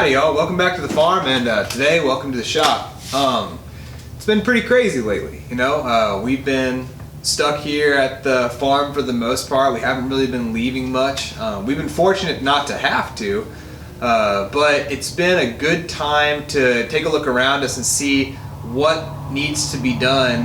Howdy y'all, welcome back to the farm, and today welcome to the shop. It's been pretty crazy lately, you know. We've been stuck here at the farm for the most part. We haven't really been leaving much. We've been fortunate not to have to, but it's been a good time to take a look around us and see what needs to be done,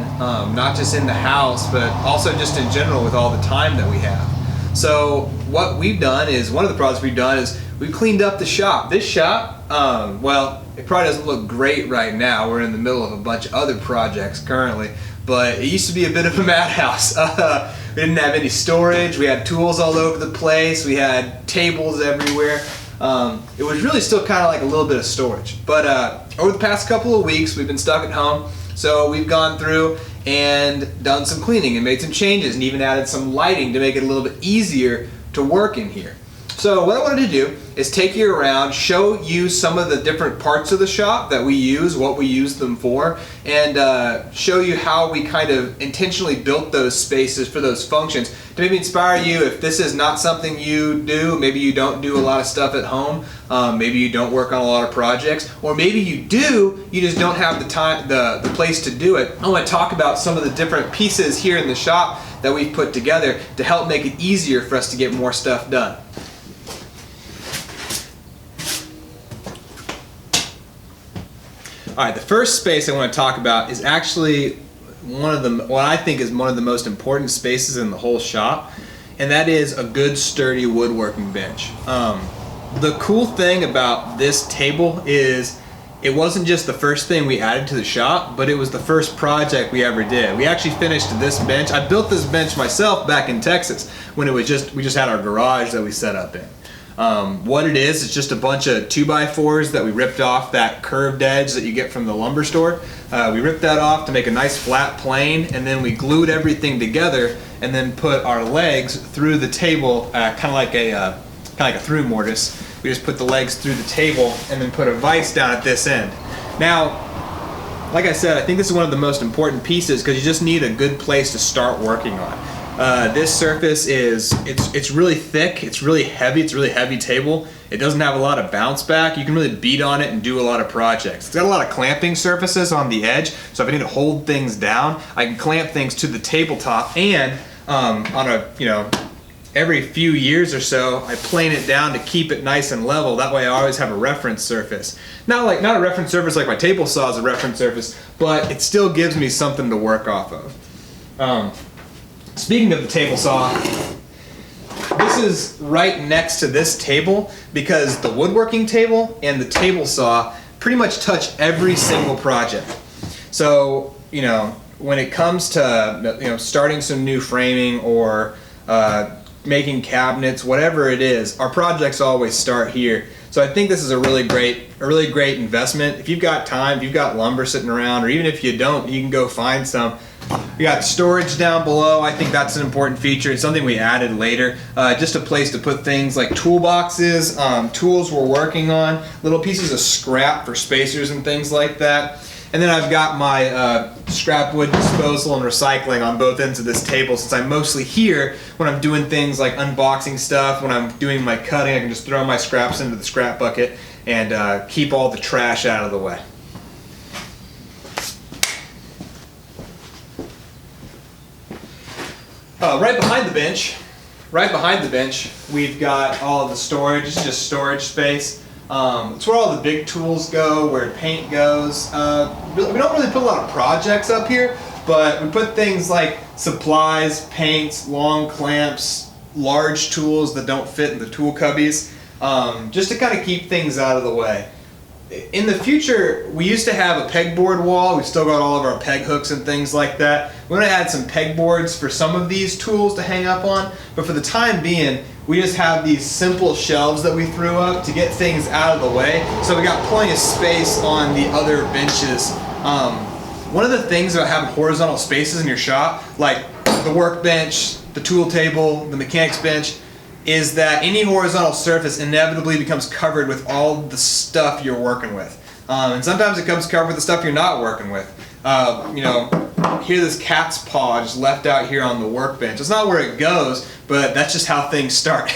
not just in the house, but also just in general with all the time that we have. So what we've done is, one of the projects we've done is we've cleaned up the shop. This shop, well, it probably doesn't look great right now. We're in the middle of a bunch of other projects currently, but it used to be a bit of a madhouse. We didn't have any storage. We had tools all over the place. We had tables everywhere. It was really still kind of like a little bit of storage. But over the past couple of weeks, we've been stuck at home, so we've gone through and done some cleaning and made some changes and even added some lighting to make it a little bit easier to work in here. So what I wanted to do is take you around, show you some of the different parts of the shop that we use, what we use them for, and show you how we kind of intentionally built those spaces for those functions to maybe inspire you if this is not something you do. Maybe you don't do a lot of stuff at home, maybe you don't work on a lot of projects, or maybe you do, you just don't have the time, the place to do it. I want to talk about some of the different pieces here in the shop that we've put together to help make it easier for us to get more stuff done. Alright, the first space I want to talk about is actually what I think is one of the most important spaces in the whole shop, and that is a good sturdy woodworking bench. The cool thing about this table is it wasn't just the first thing we added to the shop, but it was the first project we ever did. We actually finished this bench. I built this bench myself back in Texas when we just had our garage that we set up in. What it is, it's just a bunch of 2x4s that we ripped off that curved edge that you get from the lumber store. We ripped that off to make a nice flat plane, and then we glued everything together and then put our legs through the table, kind of like a through mortise. We just put the legs through the table and then put a vise down at this end. Now, like I said, I think this is one of the most important pieces because you just need a good place to start working on. This surface it's really thick, it's really heavy table. It doesn't have a lot of bounce back. You can really beat on it and do a lot of projects. It's got a lot of clamping surfaces on the edge, so if I need to hold things down, I can clamp things to the tabletop, and on a, every few years or so, I plane it down to keep it nice and level. That way I always have a reference surface. Not a reference surface like my table saw is a reference surface, but it still gives me something to work off of. Speaking of the table saw, this is right next to this table because the woodworking table and the table saw pretty much touch every single project. So, when it comes to, starting some new framing or making cabinets, whatever it is, our projects always start here. So I think this is a really great investment. If you've got time, if you've got lumber sitting around, or even if you don't, you can go find some. We got storage down below. I think that's an important feature. It's something we added later. Just a place to put things like toolboxes, tools we're working on, little pieces of scrap for spacers and things like that. And then I've got my scrap wood disposal and recycling on both ends of this table, since I'm mostly here when I'm doing things like unboxing stuff. When I'm doing my cutting, I can just throw my scraps into the scrap bucket and keep all the trash out of the way. Right behind the bench, we've got all of the storage. It's just storage space. It's where all the big tools go, where paint goes. We don't really put a lot of projects up here, but we put things like supplies, paints, long clamps, large tools that don't fit in the tool cubbies, just to kind of keep things out of the way. In the future, we used to have a pegboard wall. We've still got all of our peg hooks and things like that. We're going to add some pegboards for some of these tools to hang up on, but for the time being, we just have these simple shelves that we threw up to get things out of the way. So we got plenty of space on the other benches. One of the things about having horizontal spaces in your shop, like the workbench, the tool table, the mechanics bench, is that any horizontal surface inevitably becomes covered with all the stuff you're working with. And sometimes it comes covered with the stuff you're not working with. Here this cat's paw just left out here on the workbench. It's not where it goes, but that's just how things start.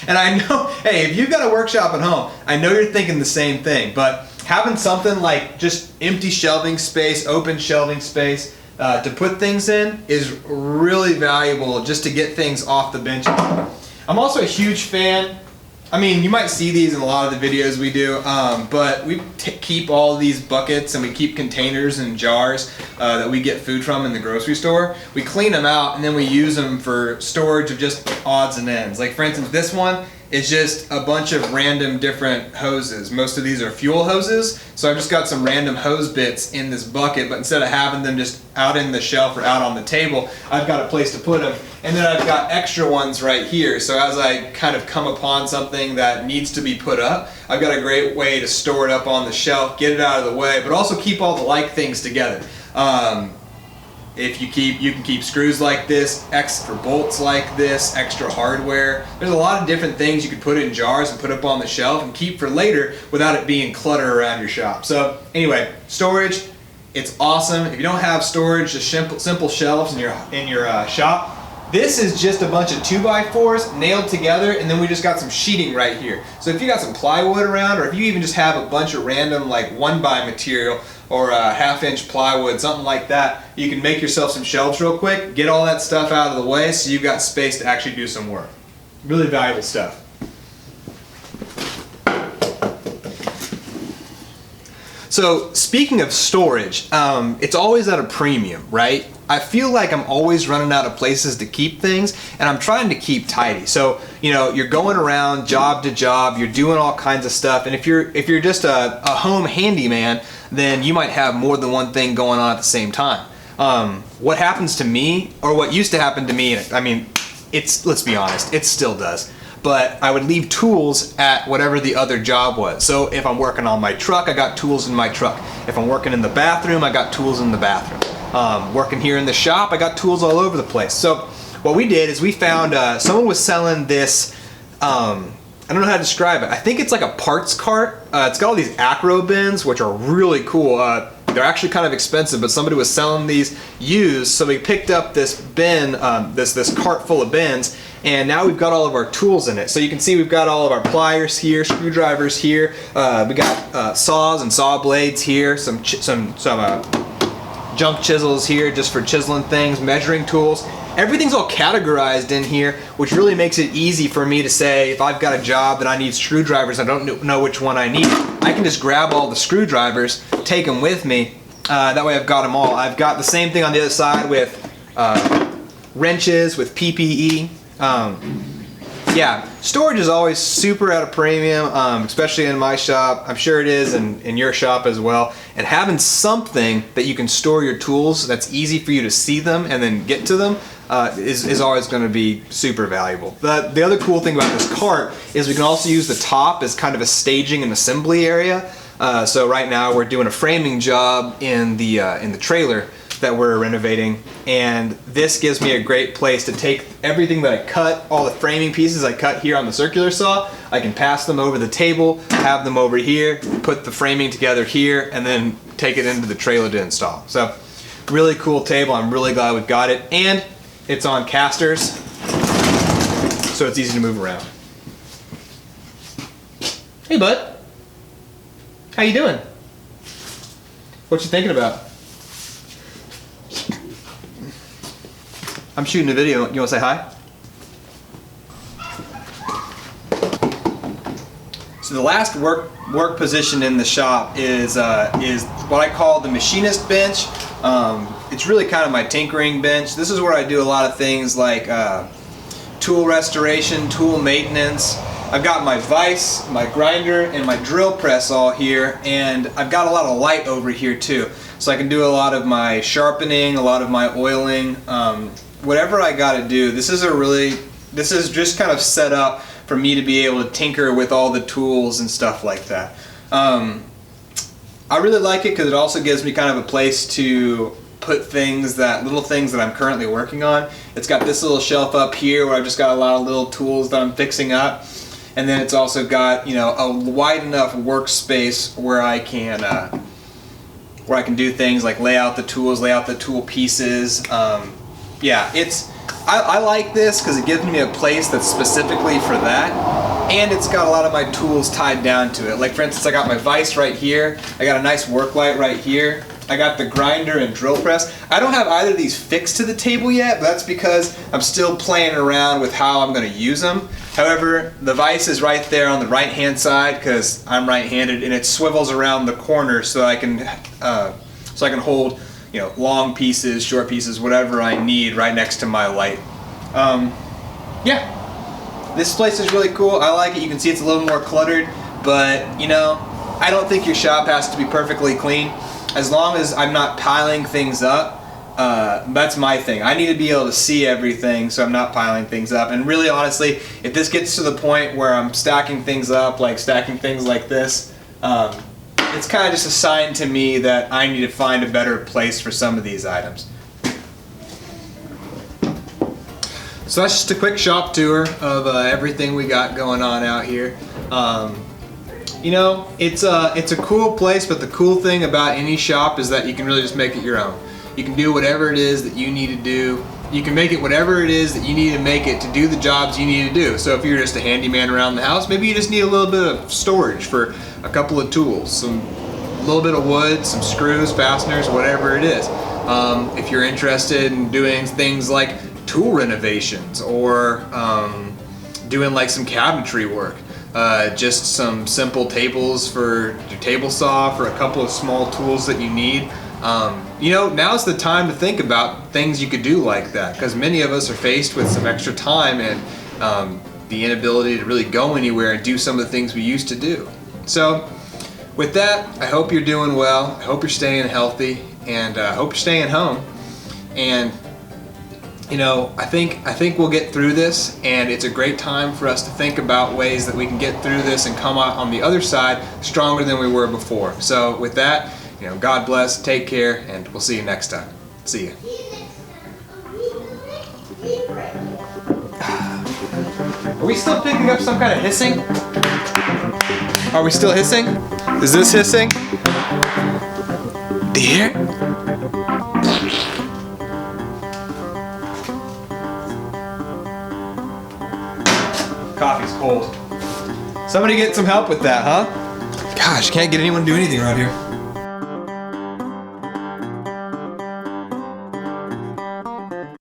And I know, hey, if you've got a workshop at home, I know you're thinking the same thing, but having something like just empty shelving space, open shelving space to put things in is really valuable just to get things off the bench. I'm also a huge fan. I mean, you might see these in a lot of the videos we do, but we keep all these buckets and we keep containers and jars that we get food from in the grocery store. We clean them out and then we use them for storage of just odds and ends. Like for instance, this one is just a bunch of random different hoses. Most of these are fuel hoses, so I've just got some random hose bits in this bucket, but instead of having them just out in the shelf or out on the table, I've got a place to put them. And then I've got extra ones right here, so as I kind of come upon something that needs to be put up, I've got a great way to store it up on the shelf, get it out of the way, but also keep all the like things together. You can keep screws like this, extra bolts like this, extra hardware. There's a lot of different things you could put in jars and put up on the shelf and keep for later without it being clutter around your shop. So anyway, storage, it's awesome. If you don't have storage, just simple shelves in your shop. This is just a bunch of 2x4s nailed together, and then we just got some sheeting right here. So if you got some plywood around, or if you even just have a bunch of random like 1x material or a 1/2-inch plywood, something like that, you can make yourself some shelves real quick, get all that stuff out of the way so you've got space to actually do some work. Really valuable stuff. So speaking of storage, it's always at a premium, right? I feel like I'm always running out of places to keep things, and I'm trying to keep tidy. So, you know, you're going around job to job, you're doing all kinds of stuff, and if you're just a home handyman, then you might have more than one thing going on at the same time. What happens to me, or what used to happen to me, I mean, let's be honest, it still does. But I would leave tools at whatever the other job was. So if I'm working on my truck, I got tools in my truck. If I'm working in the bathroom, I got tools in the bathroom. Working here in the shop, I got tools all over the place. So what we did is we found someone was selling this, I don't know how to describe it. I think it's like a parts cart. It's got all these acro bins, which are really cool. They're actually kind of expensive, but somebody was selling these used, so we picked up this bin, this cart full of bins, and now we've got all of our tools in it. So you can see we've got all of our pliers here, screwdrivers here, we got saws and saw blades here, some junk chisels here just for chiseling things, measuring tools. Everything's all categorized in here, which really makes it easy for me to say if I've got a job that I need screwdrivers, I don't know which one I need, I can just grab all the screwdrivers, take them with me. That way I've got them all. I've got the same thing on the other side with wrenches, with PPE. Yeah, storage is always super at a premium, especially in my shop. I'm sure it is in your shop as well. And having something that you can store your tools that's easy for you to see them and then get to them is always going to be super valuable. The other cool thing about this cart is we can also use the top as kind of a staging and assembly area. So right now we're doing a framing job in the trailer that we're renovating, and this gives me a great place to take everything that I cut, all the framing pieces I cut here on the circular saw, I can pass them over the table, have them over here, put the framing together here, and then take it into the trailer to install. So really cool table. I'm really glad we've got it, and it's on casters, so it's easy to move around. Hey bud, how you doing? What you thinking about? I'm shooting a video. You want to say hi? So the last work position in the shop is what I call the Machinist Bench. It's really kind of my tinkering bench. This is where I do a lot of things like tool restoration, tool maintenance. I've got my vise, my grinder, and my drill press all here, and I've got a lot of light over here too. So I can do a lot of my sharpening, a lot of my oiling, whatever I got to do. This is just kind of set up for me to be able to tinker with all the tools and stuff like that. I really like it because it also gives me kind of a place to put little things that I'm currently working on. It's got this little shelf up here where I've just got a lot of little tools that I'm fixing up, and then it's also got, you know, a wide enough workspace where I can do things like lay out the tools, lay out the tool pieces. Yeah, I like this because it gives me a place that's specifically for that, and it's got a lot of my tools tied down to it. Like for instance, I got my vise right here, I got a nice work light right here, I got the grinder and drill press. I don't have either of these fixed to the table yet, but that's because I'm still playing around with how I'm going to use them. However, the vise is right there on the right hand side because I'm right-handed, and it swivels around the corner so I can hold, you know, long pieces, short pieces, whatever I need right next to my light. Yeah, this place is really cool. I like it. You can see it's a little more cluttered, but you know, I don't think your shop has to be perfectly clean. As long as I'm not piling things up, that's my thing. I need to be able to see everything so I'm not piling things up. And really honestly, if this gets to the point where I'm stacking things up, like stacking things like this, it's kind of just a sign to me that I need to find a better place for some of these items. So that's just a quick shop tour of everything we got going on out here. You know, it's a cool place, but the cool thing about any shop is that you can really just make it your own. You can do whatever it is that you need to do. You can make it whatever it is that you need to make it to do the jobs you need to do. So if you're just a handyman around the house, maybe you just need a little bit of storage for a couple of tools, a little bit of wood, some screws, fasteners, whatever it is. If you're interested in doing things like tool renovations or doing like some cabinetry work, just some simple tables for your table saw, for a couple of small tools that you need. You know, now's the time to think about things you could do like that, because many of us are faced with some extra time and the inability to really go anywhere and do some of the things we used to do. So with that, I hope you're doing well. I hope you're staying healthy, and I hope you're staying home. And you know, I think we'll get through this, and it's a great time for us to think about ways that we can get through this and come out on the other side stronger than we were before. So with that, you know, God bless, take care, and we'll see you next time. See you. Are we still picking up some kind of hissing? Are we still hissing? Is this hissing? Do you hear it? Coffee's cold. Somebody get some help with that, huh? Gosh, can't get anyone to do anything around here.